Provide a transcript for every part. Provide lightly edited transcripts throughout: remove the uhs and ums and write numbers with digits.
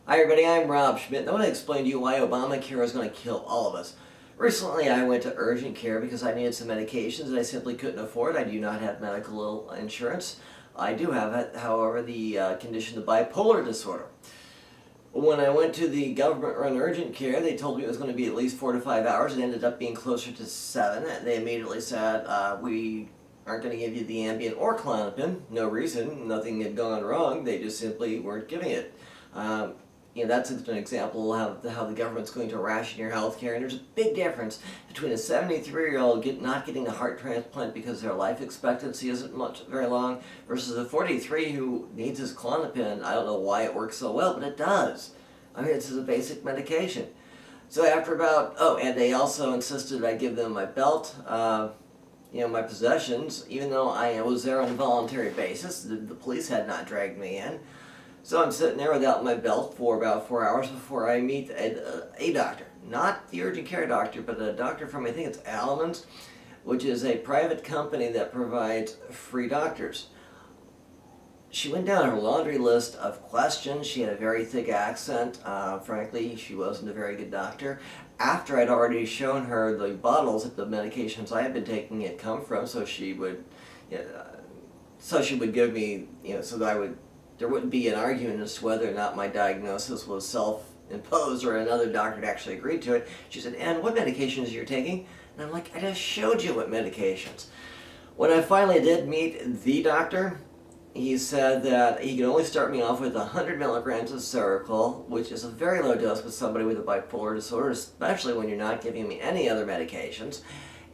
Hi everybody, I'm Rob Schmidt. I want to explain to you why Obamacare is going to kill all of us. Recently I went to urgent care because I needed some medications that I simply couldn't afford. I do not have medical insurance. I do have, however, the condition of bipolar disorder. When I went to the government-run urgent care, they told me it was going to be at least 4 to 5 hours. It ended up being closer to 7. They immediately said, we aren't going to give you the Ambien or Klonopin. No reason. Nothing had gone wrong. They just simply weren't giving it. That's an example of how the government's going to ration your health care. And there's a big difference between a 73-year-old not getting a heart transplant because their life expectancy isn't very long versus a 43 who needs his Klonopin. I don't know why it works so well, but it does. I mean, it's a basic medication. So after and they also insisted I give them my belt, my possessions, even though I was there on a voluntary basis. The police had not dragged me in. So I'm sitting there without my belt for about 4 hours before I meet a doctor. Not the urgent care doctor, but a doctor from, I think it's Alamans, which is a private company that provides free doctors. She went down her laundry list of questions. She had a very thick accent. Frankly, she wasn't a very good doctor. After I'd already shown her the bottles that the medications I had been taking had come from, so she would give me, so that there wouldn't be an argument as to whether or not my diagnosis was self-imposed or another doctor had actually agreed to it. She said, "And what medications you're taking?" And I'm like, "I just showed you what medications." When I finally did meet the doctor, he said that he could only start me off with 100 milligrams of Seroquel, which is a very low dose with somebody with a bipolar disorder, especially when you're not giving me any other medications.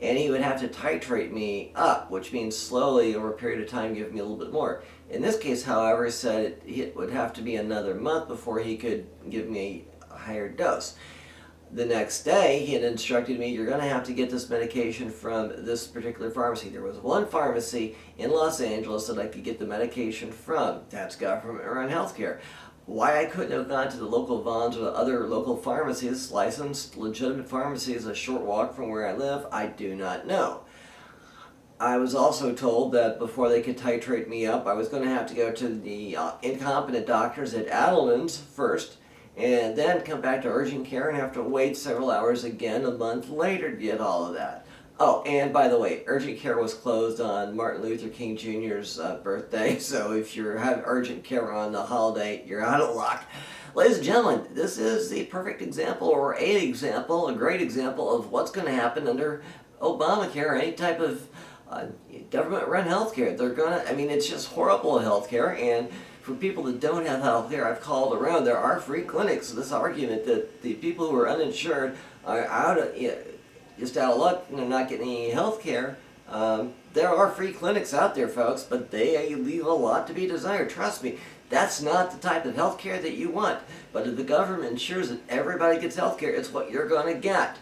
And he would have to titrate me up, which means slowly over a period of time give me a little bit more. In this case, however, he said it would have to be another month before he could give me a higher dose. The next day, he had instructed me, you're going to have to get this medication from this particular pharmacy. There was one pharmacy in Los Angeles that I could get the medication from. That's government-run healthcare. Why I couldn't have gone to the local Vons or the other local pharmacies, licensed, legitimate pharmacies a short walk from where I live, I do not know. I was also told that before they could titrate me up, I was going to have to go to the incompetent doctors at Adelman's first, and then come back to urgent care and have to wait several hours again a month later to get all of that. Oh, and by the way, urgent care was closed on Martin Luther King Jr.'s birthday, so if you have urgent care on the holiday, you're out of luck. Ladies and gentlemen, this is the perfect example, or a great example of what's going to happen under Obamacare, any type of government-run healthcare. It's just horrible healthcare, and for people that don't have healthcare, I've called around, there are free clinics. So this argument that the people who are uninsured are just out of luck and they're not getting any health care. There are free clinics out there, folks, but they leave a lot to be desired. Trust me, that's not the type of health care that you want. But if the government ensures that everybody gets health care, it's what you're going to get.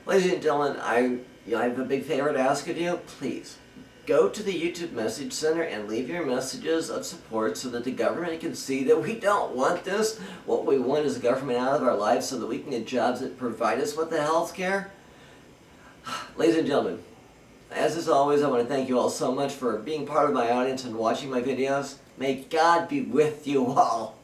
Ladies and gentlemen, I have a big favor to ask of you. Please, go to the YouTube Message Center and leave your messages of support so that the government can see that we don't want this. What we want is the government out of our lives so that we can get jobs that provide us with the health care. Ladies and gentlemen, as always, I want to thank you all so much for being part of my audience and watching my videos. May God be with you all.